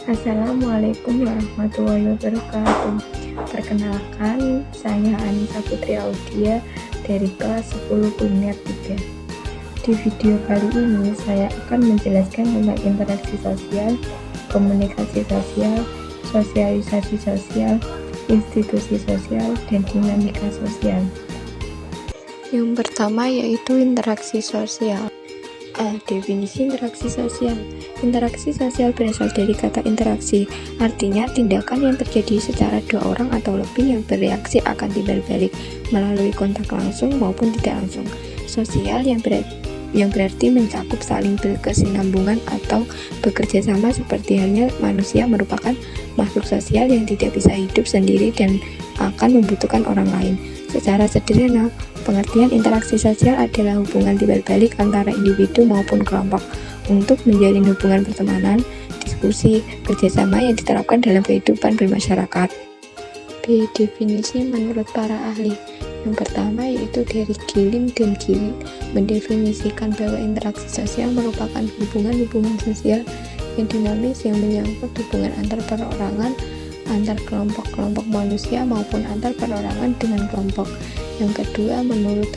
Assalamualaikum warahmatullahi wabarakatuh. Perkenalkan, saya Anissa Putri Audia dari kelas 10 Kuliner 3. Di video kali ini saya akan menjelaskan tentang interaksi sosial, komunikasi sosial, sosialisasi sosial, institusi sosial, dan dinamika sosial. Yang pertama yaitu interaksi sosial. Definisi interaksi sosial. Interaksi sosial berasal dari kata interaksi, artinya tindakan yang terjadi secara dua orang atau lebih yang bereaksi akan timbal balik melalui kontak langsung maupun tidak langsung. Sosial yang berarti mencakup saling berkesinambungan atau bekerja sama, seperti halnya manusia merupakan makhluk sosial yang tidak bisa hidup sendiri dan akan membutuhkan orang lain. Secara sederhana, pengertian interaksi sosial adalah hubungan timbal balik antara individu maupun kelompok untuk menjalin hubungan pertemanan, diskusi, kerjasama yang diterapkan dalam kehidupan bermasyarakat. B. Definisi menurut para ahli. Yang pertama yaitu dari Gilin dan Gilin mendefinisikan bahwa interaksi sosial merupakan hubungan-hubungan sosial yang dinamis yang menyangkut hubungan antar perorangan, antar kelompok-kelompok manusia maupun antar perorangan dengan kelompok. Yang kedua, menurut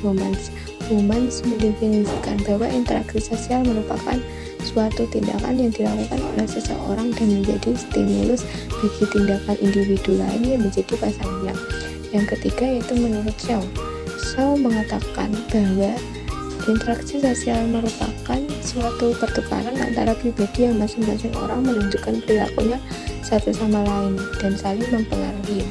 Homans mendefinisikan bahwa interaksi sosial merupakan suatu tindakan yang dilakukan oleh seseorang dan menjadi stimulus bagi tindakan individu lain yang menjadi pasangannya. Yang ketiga yaitu menurut Shaw mengatakan bahwa interaksi sosial merupakan suatu pertukaran antara pribadi yang masing-masing orang menunjukkan perilakunya satu sama lain dan saling mempengaruhi.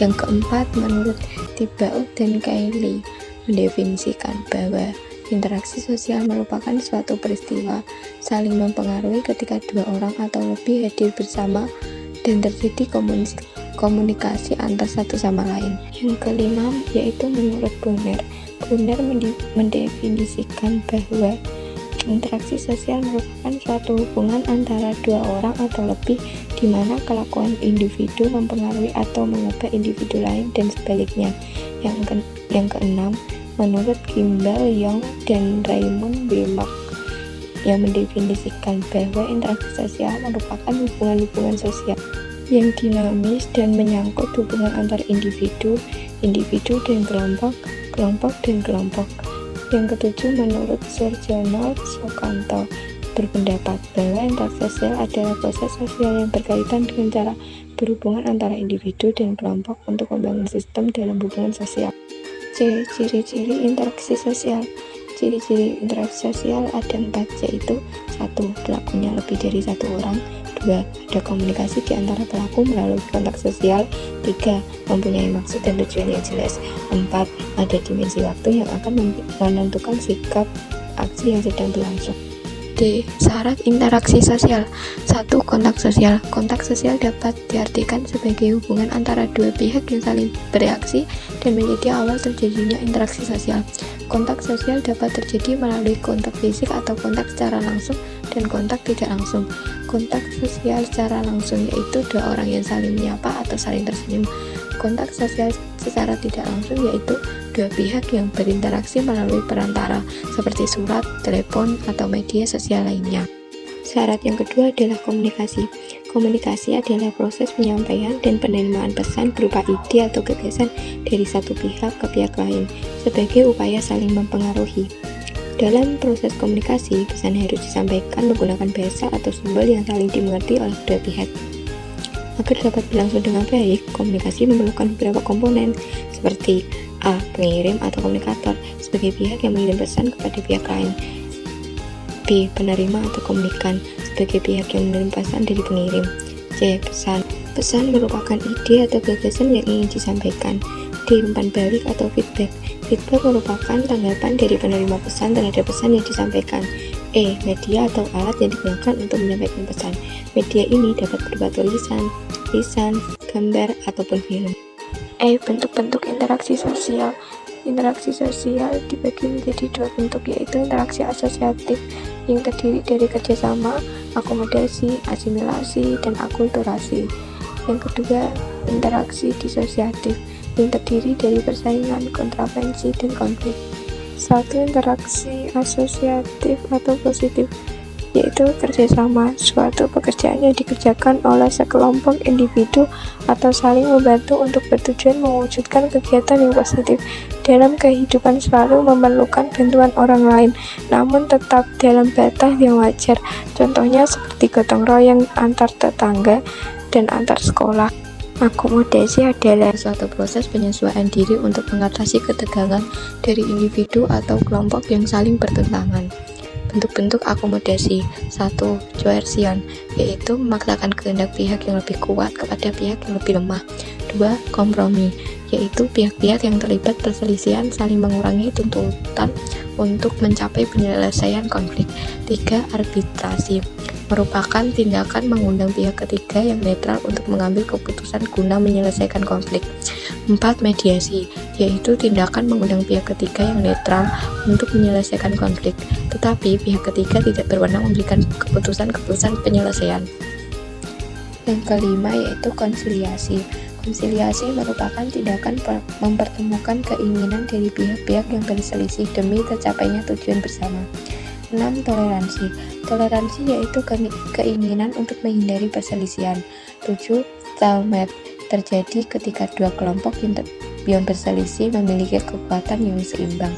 Yang keempat, menurut Thibault dan Cayley mendefinisikan bahwa interaksi sosial merupakan suatu peristiwa saling mempengaruhi ketika dua orang atau lebih hadir bersama dan terjadi komunikasi antar satu sama lain. Yang kelima yaitu menurut Brunner mendefinisikan bahwa interaksi sosial merupakan suatu hubungan antara dua orang atau lebih di mana kelakuan individu mempengaruhi atau mengubah individu lain dan sebaliknya. Yang keenam, menurut Kimball, Young, dan Raymond Wilmark yang mendefinisikan bahwa interaksi sosial merupakan hubungan-hubungan sosial yang dinamis dan menyangkut hubungan antar individu dan kelompok dan kelompok. Yang ketujuh, menurut Sir Ronald Sukanto berpendapat bahwa interaksi sosial adalah proses sosial yang berkaitan dengan cara berhubungan antara individu dan kelompok untuk membangun sistem dalam hubungan sosial. C. Ciri-ciri interaksi sosial. Ciri-ciri interaksi sosial ada 4, yaitu 1. Pelakunya lebih dari satu orang. 2. Ada komunikasi di antara pelaku melalui kontak sosial. 3. Mempunyai maksud dan tujuan yang jelas. 4. Ada dimensi waktu yang akan menentukan sikap aksi yang sedang berlangsung. D. Syarat interaksi sosial. 1. Kontak sosial. Kontak sosial dapat diartikan sebagai hubungan antara dua pihak yang saling bereaksi dan menjadi awal terjadinya interaksi sosial. Kontak sosial dapat terjadi melalui kontak fisik atau kontak secara langsung dan kontak tidak langsung. Kontak sosial secara langsung yaitu dua orang yang saling menyapa atau saling tersenyum. Kontak sosial secara tidak langsung yaitu dua pihak yang berinteraksi melalui perantara seperti surat, telepon, atau media sosial lainnya. Syarat yang kedua adalah komunikasi. Komunikasi adalah proses penyampaian dan penerimaan pesan berupa ide atau gagasan dari satu pihak ke pihak lain sebagai upaya saling mempengaruhi. Dalam proses komunikasi, pesan harus disampaikan menggunakan bahasa atau simbol yang saling dimengerti oleh kedua pihak. Agar dapat berlangsung dengan baik, komunikasi memerlukan beberapa komponen seperti A. Pengirim atau komunikator sebagai pihak yang mengirim pesan kepada pihak lain. B. Penerima atau komunikan sebagai pihak yang menerima pesan dari pengirim. C. Pesan. Pesan merupakan ide atau gagasan yang ingin disampaikan. D. Umpan balik atau feedback. Feedback merupakan tanggapan dari penerima pesan terhadap pesan yang disampaikan. E. Media atau alat yang digunakan untuk menyampaikan pesan. Media ini dapat berupa tulisan, gambar, ataupun film. E. Bentuk-bentuk interaksi sosial. Interaksi sosial dibagi menjadi dua bentuk, yaitu interaksi asosiatif yang terdiri dari kerjasama, akomodasi, asimilasi, dan akulturasi. Yang kedua, interaksi disosiatif yang terdiri dari persaingan, kontravensi, dan konflik. 1. Interaksi asosiatif atau positif. yaitu kerjasama, suatu pekerjaan yang dikerjakan oleh sekelompok individu atau saling membantu untuk bertujuan mewujudkan kegiatan yang positif. Dalam kehidupan selalu memerlukan bantuan orang lain, namun tetap dalam batas yang wajar. Contohnya seperti gotong royong antar tetangga dan antar sekolah. Akomodasi adalah suatu proses penyesuaian diri untuk mengatasi ketegangan dari individu atau kelompok yang saling bertentangan. Bentuk-bentuk akomodasi. 1. Coercion, yaitu memaksakan kehendak pihak yang lebih kuat kepada pihak yang lebih lemah. 2. Kompromi, yaitu pihak-pihak yang terlibat perselisihan saling mengurangi tuntutan untuk mencapai penyelesaian konflik. 3. Arbitrasi, merupakan tindakan mengundang pihak ketiga yang netral untuk mengambil keputusan guna menyelesaikan konflik. 4. Mediasi, yaitu tindakan mengundang pihak ketiga yang netral untuk menyelesaikan konflik, tetapi pihak ketiga tidak berwenang memberikan keputusan penyelesaian. Yang kelima yaitu konsiliasi. Konsiliasi merupakan tindakan mempertemukan keinginan dari pihak-pihak yang berselisih demi tercapainya tujuan bersama. 6. Toleransi. Toleransi yaitu keinginan untuk menghindari perselisihan. 7. Stalemate, terjadi ketika dua kelompok yang berselisih memiliki kekuatan yang seimbang.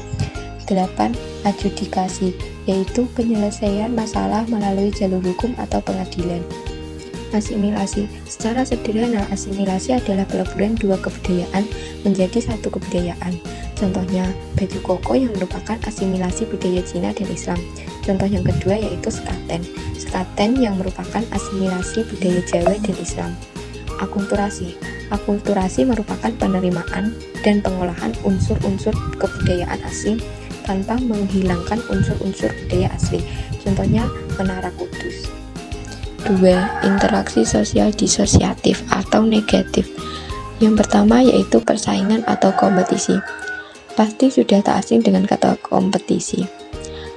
8. Adjudikasi, yaitu penyelesaian masalah melalui jalur hukum atau pengadilan. Asimilasi. Secara sederhana, asimilasi adalah peleburan dua kebudayaan menjadi satu kebudayaan. Contohnya, baju koko yang merupakan asimilasi budaya Cina dan Islam. Contoh yang kedua yaitu sekaten. Sekaten yang merupakan asimilasi budaya Jawa dan Islam. Akulturasi. Akulturasi merupakan penerimaan dan pengolahan unsur-unsur kebudayaan asing tanpa menghilangkan unsur-unsur budaya asli. Contohnya, Menara Kudus. 2. Interaksi sosial disosiatif atau negatif. Yang pertama yaitu persaingan atau kompetisi. Pasti sudah tak asing dengan kata kompetisi.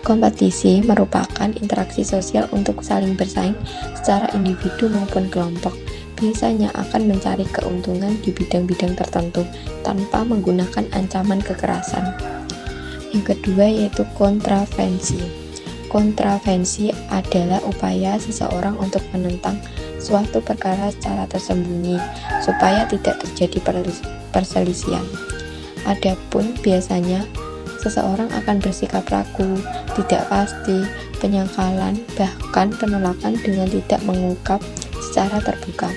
Kompetisi merupakan interaksi sosial untuk saling bersaing secara individu maupun kelompok. Biasanya akan mencari keuntungan di bidang-bidang tertentu tanpa menggunakan ancaman kekerasan. Yang kedua yaitu kontravensi. Kontravensi adalah upaya seseorang untuk menentang suatu perkara secara tersembunyi supaya tidak terjadi perselisihan. Adapun biasanya seseorang akan bersikap ragu, tidak pasti, penyangkalan, bahkan penolakan dengan tidak mengungkap secara terbuka.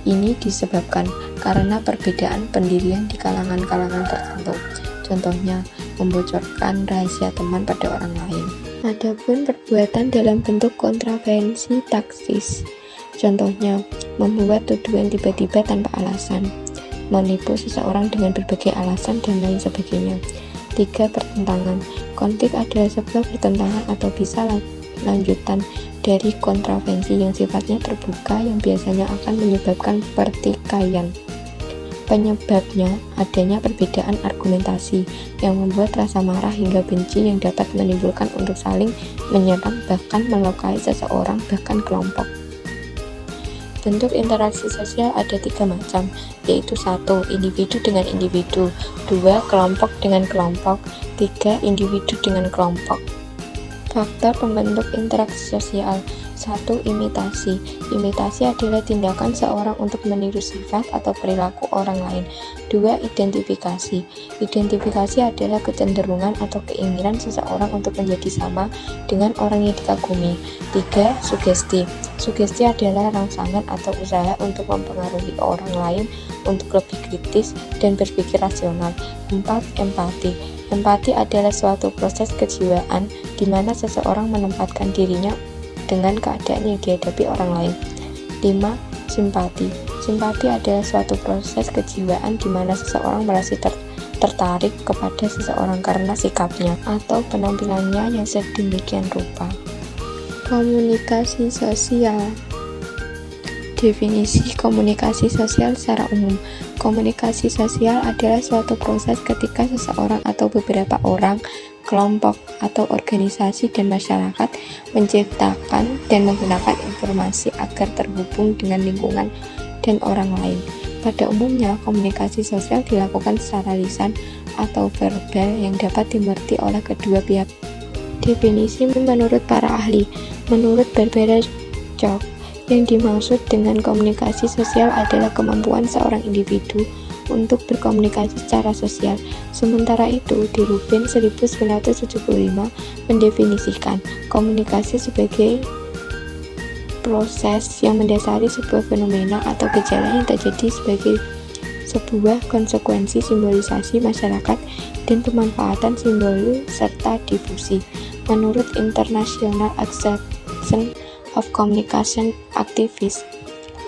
Ini disebabkan karena perbedaan pendirian di kalangan-kalangan tertentu. Contohnya, membocorkan rahasia teman pada orang lain. Adapun perbuatan dalam bentuk kontravensi taktis. Contohnya, membuat tuduhan tiba-tiba tanpa alasan, menipu seseorang dengan berbagai alasan, dan lain sebagainya. 3. Pertentangan. Konflik adalah sebuah pertentangan atau bisa lanjutan dari kontravensi yang sifatnya terbuka yang biasanya akan menyebabkan pertikaian. Penyebabnya adanya perbedaan argumentasi yang membuat rasa marah hingga benci yang dapat menimbulkan untuk saling menyerang bahkan melukai seseorang bahkan kelompok. Bentuk interaksi sosial ada 3 macam, yaitu 1. Individu dengan individu, 2. Kelompok dengan kelompok, 3. Individu dengan kelompok. Faktor pembentuk interaksi sosial. 1. Imitasi. Imitasi adalah tindakan seorang untuk meniru sifat atau perilaku orang lain. 2. Identifikasi. Identifikasi adalah kecenderungan atau keinginan seseorang untuk menjadi sama dengan orang yang dikagumi. 3. Sugesti. Sugesti adalah rangsangan atau usaha untuk mempengaruhi orang lain untuk lebih kritis dan berpikir rasional. 4. Empati. Empati adalah suatu proses kejiwaan di mana seseorang menempatkan dirinya dengan keadaan yang dihadapi orang lain. 5. Simpati. Simpati adalah suatu proses kejiwaan di mana seseorang merasa tertarik kepada seseorang karena sikapnya atau penampilannya yang sedemikian rupa. Komunikasi sosial. Definisi komunikasi sosial secara umum. Komunikasi sosial adalah suatu proses ketika seseorang atau beberapa orang, kelompok, atau organisasi dan masyarakat menciptakan dan menggunakan informasi agar terhubung dengan lingkungan dan orang lain. Pada umumnya, komunikasi sosial dilakukan secara lisan atau verbal yang dapat dimengerti oleh kedua pihak Definisi menurut para ahli. Menurut Barbara Chalk, yang dimaksud dengan komunikasi sosial adalah kemampuan seorang individu untuk berkomunikasi secara sosial. Sementara itu, di Rubin 1975 mendefinisikan komunikasi sebagai proses yang mendasari sebuah fenomena atau gejala yang terjadi sebagai sebuah konsekuensi simbolisasi masyarakat dan pemanfaatan simbol serta difusi. Menurut International Association of Communication Activists,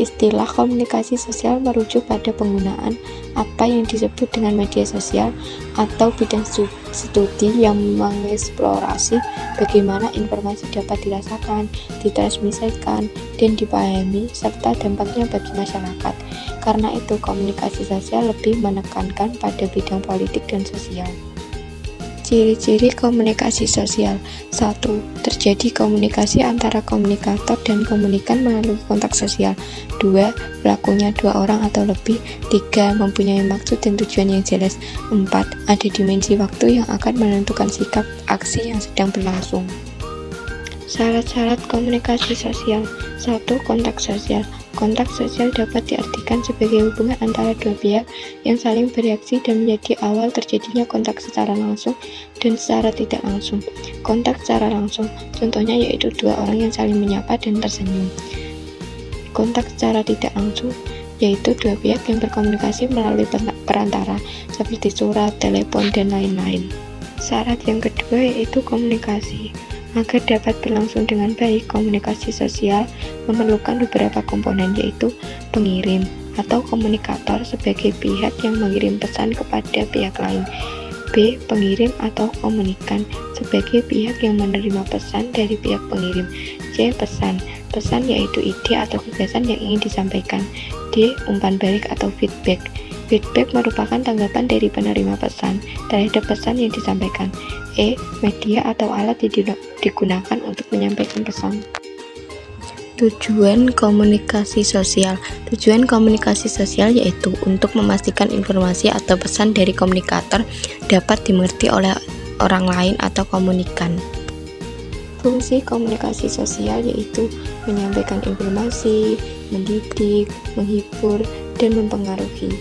istilah komunikasi sosial merujuk pada penggunaan apa yang disebut dengan media sosial atau bidang studi yang mengeksplorasi bagaimana informasi dapat dirasakan, ditransmisikan, dan dipahami serta dampaknya bagi masyarakat. Karena itu, komunikasi sosial lebih menekankan pada bidang politik dan sosial. Ciri-ciri komunikasi sosial. 1. Terjadi komunikasi antara komunikator dan komunikan melalui kontak sosial. 2. Berlakunya 2 orang atau lebih. 3. Mempunyai maksud dan tujuan yang jelas. 4. Ada dimensi waktu yang akan menentukan sikap aksi yang sedang berlangsung. Syarat-syarat komunikasi sosial. 1. Kontak sosial. Kontak sosial dapat diartikan sebagai hubungan antara dua pihak yang saling bereaksi dan menjadi awal terjadinya kontak secara langsung dan secara tidak langsung. Kontak secara langsung, contohnya yaitu dua orang yang saling menyapa dan tersenyum. Kontak secara tidak langsung, yaitu dua pihak yang berkomunikasi melalui perantara, seperti surat, telepon, dan lain-lain. Syarat yang kedua yaitu komunikasi. Agar dapat berlangsung dengan baik, komunikasi sosial memerlukan beberapa komponen, yaitu pengirim atau komunikator sebagai pihak yang mengirim pesan kepada pihak lain. B. Pengirim atau komunikan sebagai pihak yang menerima pesan dari pihak pengirim. C. Pesan. Pesan yaitu ide atau gagasan yang ingin disampaikan. D. Umpan balik atau feedback. Feedback merupakan tanggapan dari penerima pesan terhadap pesan yang disampaikan. E. Media atau alat yang digunakan untuk menyampaikan pesan. Tujuan komunikasi sosial. Tujuan komunikasi sosial yaitu untuk memastikan informasi atau pesan dari komunikator dapat dimengerti oleh orang lain atau komunikan. Fungsi komunikasi sosial yaitu menyampaikan informasi, mendidik, menghibur, dan mempengaruhi.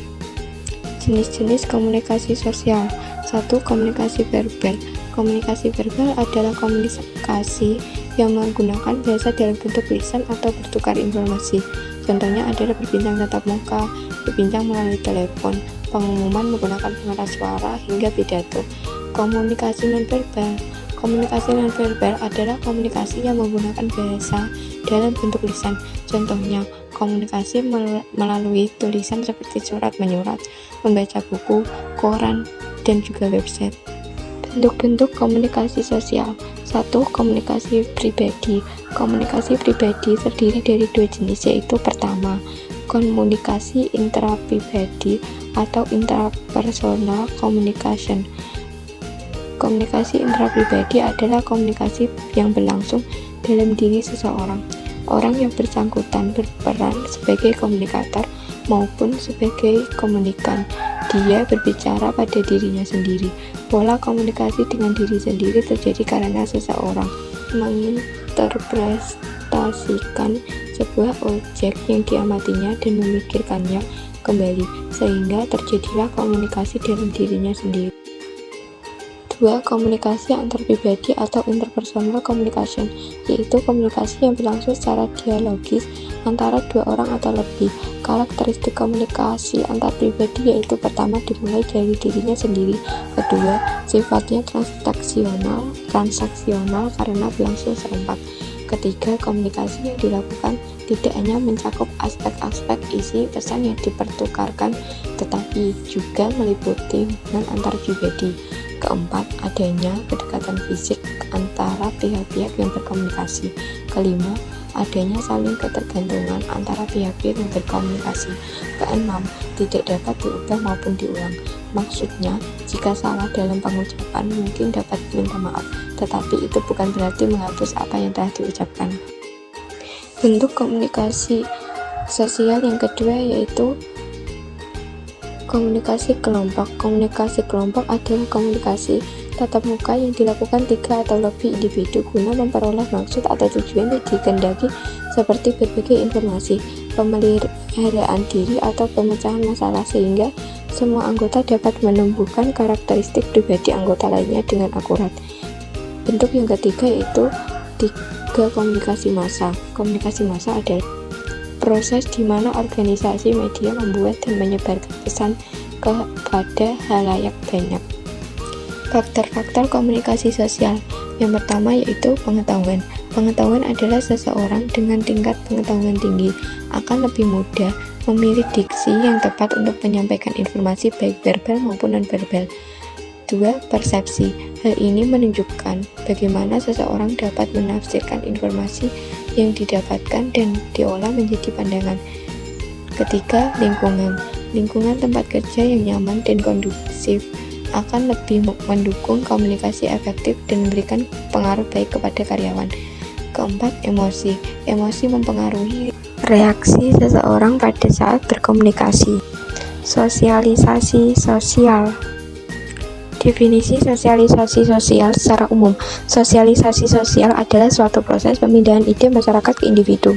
Jenis-jenis komunikasi sosial. 1. Komunikasi verbal. Komunikasi verbal adalah komunikasi yang menggunakan bahasa dalam bentuk lisan atau bertukar informasi. Contohnya adalah berbincang tatap muka, berbincang melalui telepon, pengumuman menggunakan pengeras suara, hingga pidato. Komunikasi nonverbal. Komunikasi nonverbal adalah komunikasi yang menggunakan bahasa dalam bentuk lisan. Contohnya, komunikasi melalui tulisan seperti surat menyurat, membaca buku, koran, dan juga website. Bentuk-bentuk komunikasi sosial. 1. Komunikasi pribadi. Komunikasi pribadi terdiri dari dua jenis, yaitu pertama, komunikasi intrapribadi atau intrapersonal communication. Komunikasi intrapribadi adalah komunikasi yang berlangsung dalam diri seseorang. Orang yang bersangkutan berperan sebagai komunikator maupun sebagai komunikan. Dia berbicara pada dirinya sendiri. Pola komunikasi dengan diri sendiri terjadi karena seseorang menginterpretasikan sebuah objek yang diamatinya dan memikirkannya kembali, sehingga terjadilah komunikasi dalam dirinya sendiri. 2. Komunikasi antarpribadi atau interpersonal communication, yaitu komunikasi yang berlangsung secara dialogis antara dua orang atau lebih. Karakteristik komunikasi antarpribadi yaitu pertama, dimulai dari dirinya sendiri. Kedua, sifatnya transaksional karena berlangsung serempak. Ketiga, komunikasi yang dilakukan tidak hanya mencakup aspek-aspek isi pesan yang dipertukarkan, tetapi juga meliputi hubungan antar pribadi. Keempat, adanya kedekatan fisik antara pihak-pihak yang berkomunikasi. Kelima, adanya saling ketergantungan antara pihak-pihak yang berkomunikasi. Keenam, tidak dapat diubah maupun diulang. Maksudnya, jika salah dalam pengucapan mungkin dapat minta maaf, tetapi itu bukan berarti menghapus apa yang telah diucapkan. Bentuk komunikasi sosial yang kedua yaitu komunikasi kelompok. Komunikasi kelompok adalah komunikasi tatap muka yang dilakukan 3 atau lebih individu guna memperoleh maksud atau tujuan yang dikehendaki seperti berbagai informasi, pemeliharaan diri, atau pemecahan masalah, sehingga semua anggota dapat menumbuhkan karakteristik pribadi anggota lainnya dengan akurat. Bentuk yang ketiga yaitu 3 komunikasi massa. Komunikasi massa adalah proses di mana organisasi media membuat dan menyebarkan pesan kepada halayak banyak. Faktor-faktor komunikasi sosial. Yang pertama yaitu pengetahuan. Pengetahuan adalah seseorang dengan tingkat pengetahuan tinggi akan lebih mudah memilih diksi yang tepat untuk menyampaikan informasi baik verbal maupun non-verbal. 2. Persepsi. Hal ini menunjukkan bagaimana seseorang dapat menafsirkan informasi yang didapatkan dan diolah menjadi pandangan. Ketiga, lingkungan. Lingkungan tempat kerja yang nyaman dan kondusif akan lebih mendukung komunikasi efektif dan memberikan pengaruh baik kepada karyawan. Keempat, emosi. Emosi mempengaruhi reaksi seseorang pada saat berkomunikasi. Sosialisasi sosial. Definisi sosialisasi sosial secara umum. Sosialisasi sosial adalah suatu proses pemindahan ide masyarakat ke individu.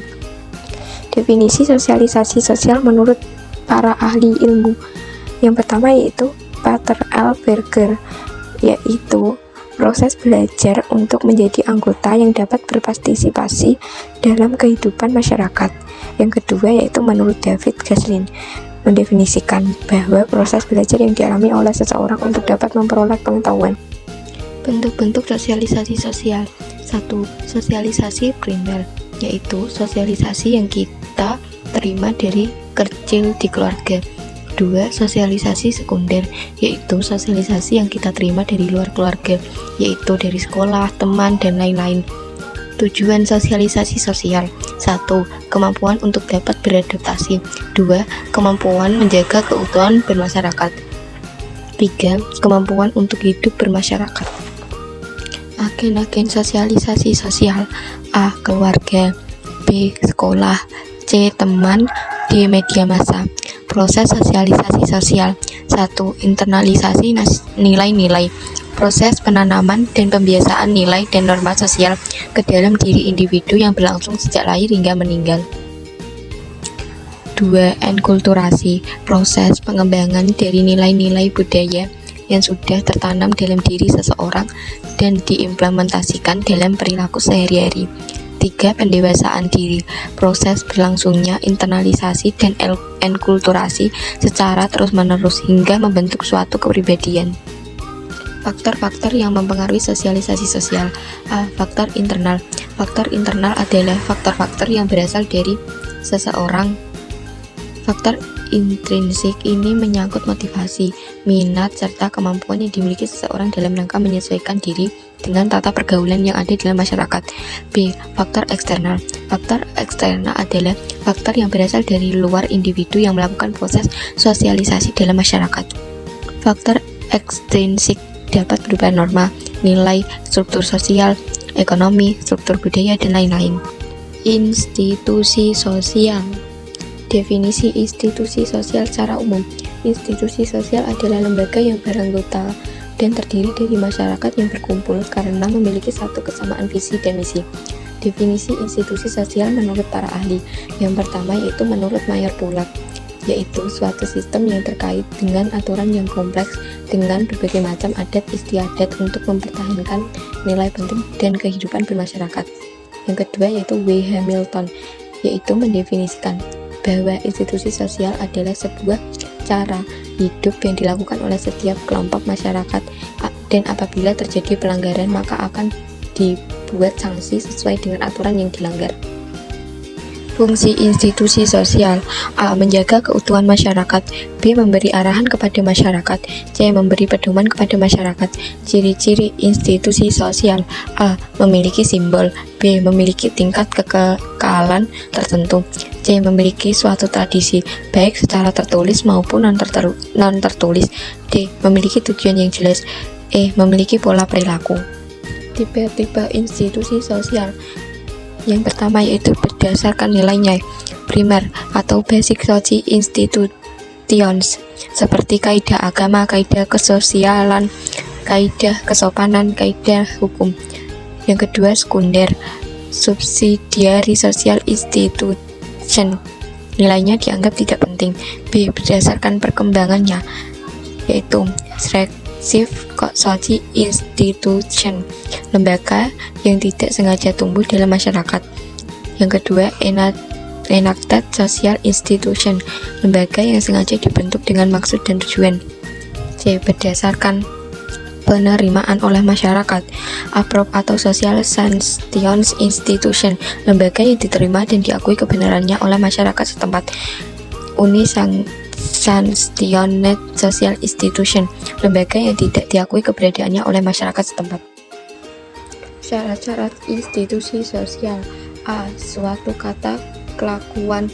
Definisi sosialisasi sosial menurut para ahli ilmu. Yang pertama yaitu Peter L. Berger, yaitu proses belajar untuk menjadi anggota yang dapat berpartisipasi dalam kehidupan masyarakat. Yang kedua yaitu menurut David Gaslin, mendefinisikan bahwa proses belajar yang dialami oleh seseorang untuk dapat memperoleh pengetahuan. Bentuk-bentuk sosialisasi sosial. 1. Sosialisasi primer, yaitu sosialisasi yang kita terima dari kecil di keluarga. 2. Sosialisasi sekunder, yaitu sosialisasi yang kita terima dari luar keluarga, yaitu dari sekolah, teman, dan lain-lain. Tujuan sosialisasi sosial. 1. Kemampuan untuk dapat beradaptasi. 2. Kemampuan menjaga keutuhan bermasyarakat. 3. Kemampuan untuk hidup bermasyarakat. Agen-agen sosialisasi sosial. A. Keluarga. B. Sekolah. C. Teman. D. Media massa. Proses sosialisasi sosial. 1. Internalisasi nilai-nilai. Proses penanaman dan pembiasaan nilai dan norma sosial ke dalam diri individu yang berlangsung sejak lahir hingga meninggal. 2. Enkulturasi. Proses pengembangan dari nilai-nilai budaya yang sudah tertanam dalam diri seseorang dan diimplementasikan dalam perilaku sehari-hari. 3. Pendewasaan diri. Proses berlangsungnya internalisasi dan enkulturasi secara terus-menerus hingga membentuk suatu kepribadian. Faktor-faktor yang mempengaruhi sosialisasi sosial. A. Faktor internal. Faktor internal adalah faktor-faktor yang berasal dari seseorang. Faktor intrinsik ini menyangkut motivasi, minat, serta kemampuan yang dimiliki seseorang dalam rangka menyesuaikan diri dengan tata pergaulan yang ada dalam masyarakat. B. Faktor eksternal. Faktor eksternal adalah faktor yang berasal dari luar individu yang melakukan proses sosialisasi dalam masyarakat. Faktor ekstrinsik dapat berupa norma, nilai, struktur sosial, ekonomi, struktur budaya, dan lain-lain. Institusi sosial. Definisi institusi sosial secara umum. Institusi sosial adalah lembaga yang beranggota dan terdiri dari masyarakat yang berkumpul karena memiliki satu kesamaan visi dan misi. Definisi institusi sosial menurut para ahli. Yang pertama yaitu menurut Mayer Pulak, yaitu suatu sistem yang terkait dengan aturan yang kompleks dengan berbagai macam adat istiadat untuk mempertahankan nilai penting dan kehidupan bermasyarakat. Yang kedua yaitu W. Hamilton, yaitu mendefinisikan bahwa institusi sosial adalah sebuah cara hidup yang dilakukan oleh setiap kelompok masyarakat dan apabila terjadi pelanggaran maka akan dibuat sanksi sesuai dengan aturan yang dilanggar. Fungsi institusi sosial. A. Menjaga keutuhan masyarakat. B. Memberi arahan kepada masyarakat. C. Memberi pedoman kepada masyarakat. Ciri-ciri institusi sosial. A. Memiliki simbol. B. Memiliki tingkat kekekalan tertentu. C. Memiliki suatu tradisi, baik secara tertulis maupun non-tertulis. D. Memiliki tujuan yang jelas. E. Memiliki pola perilaku. Tipe-tipe institusi sosial. Yang pertama yaitu berdasarkan nilainya primer atau basic social institutions seperti kaidah agama, kaidah kesosialan, kaidah kesopanan, kaidah hukum. Yang kedua, sekunder, subsidiary social institution, nilainya dianggap tidak penting. B. Berdasarkan perkembangannya, yaitu regressive social institution, lembaga yang tidak sengaja tumbuh dalam masyarakat. Yang kedua, enacted social institution, lembaga yang sengaja dibentuk dengan maksud dan tujuan. C. Berdasarkan penerimaan oleh masyarakat, approve atau social sanction institution, lembaga yang diterima dan diakui kebenarannya oleh masyarakat setempat. Unsanctioned social institution, lembaga yang tidak diakui keberadaannya oleh masyarakat setempat. Syarat-syarat institusi sosial. A. Suatu kata kelakuan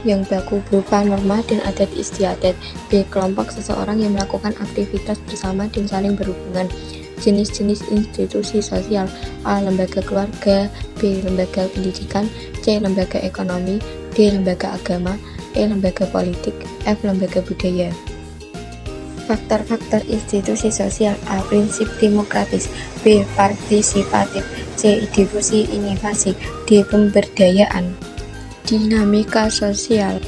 yang baku berupa norma dan adat istiadat. B. Kelompok seseorang yang melakukan aktivitas bersama dan saling berhubungan. Jenis-jenis institusi sosial. A. Lembaga keluarga. B. Lembaga pendidikan. C. Lembaga ekonomi. D. Lembaga agama. E. Lembaga politik. F. Lembaga budaya. Faktor-faktor institusi sosial. A. Prinsip demokratis. B. Partisipatif. C. Difusi inovasi. D. Pemberdayaan. Dinamika sosial.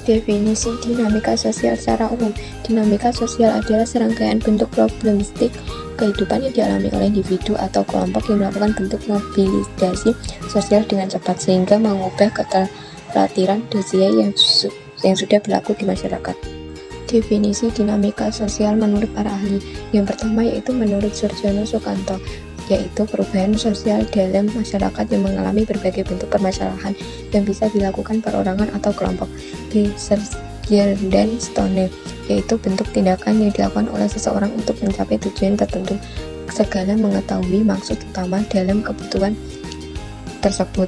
Definisi dinamika sosial secara umum. Dinamika sosial adalah serangkaian bentuk problematik kehidupan yang dialami oleh individu atau kelompok yang melakukan bentuk mobilisasi sosial dengan cepat sehingga mengubah keterlatiran dosia yang sudah berlaku di masyarakat. Definisi dinamika sosial menurut para ahli. Yang pertama yaitu menurut Surjono Sukanto, yaitu perubahan sosial dalam masyarakat yang mengalami berbagai bentuk permasalahan yang bisa dilakukan perorangan atau kelompok. B. Sergier dan Stone, yaitu bentuk tindakan yang dilakukan oleh seseorang untuk mencapai tujuan tertentu, segala mengetahui maksud utama dalam kebutuhan tersebut.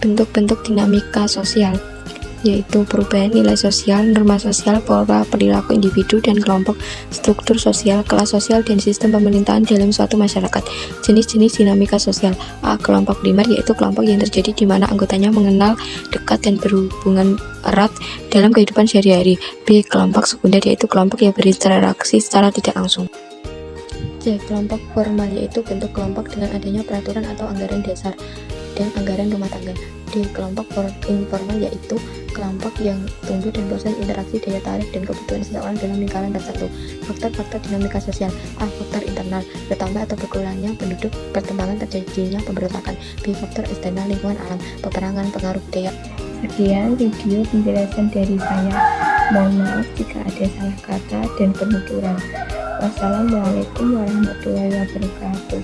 Bentuk-bentuk dinamika sosial, yaitu perubahan nilai sosial, norma sosial, pola perilaku individu dan kelompok, struktur sosial, kelas sosial, dan sistem pemerintahan dalam suatu masyarakat. Jenis-jenis dinamika sosial. A. Kelompok primer, yaitu kelompok yang terjadi di mana anggotanya mengenal dekat dan berhubungan erat dalam kehidupan sehari-hari. B. Kelompok sekunder, yaitu kelompok yang berinteraksi secara tidak langsung. C. Kelompok formal, yaitu bentuk kelompok dengan adanya peraturan atau anggaran dasar dan anggaran rumah tangga. D. Kelompok informal, yaitu kelompok yang tumbuh dan proses interaksi daya tarik dan kebutuhan seseorang dalam lingkaran tertentu. Faktor-faktor dinamika sosial. A. Faktor internal, bertambah atau berkurangnya penduduk, perkembangan terjadinya pemberontakan. B. Faktor eksternal, lingkungan alam, peperangan, pengaruh budaya. Sekian video penjelasan dari saya. Mohon maaf jika ada salah kata dan penuturan. Wassalamualaikum warahmatullahi wabarakatuh.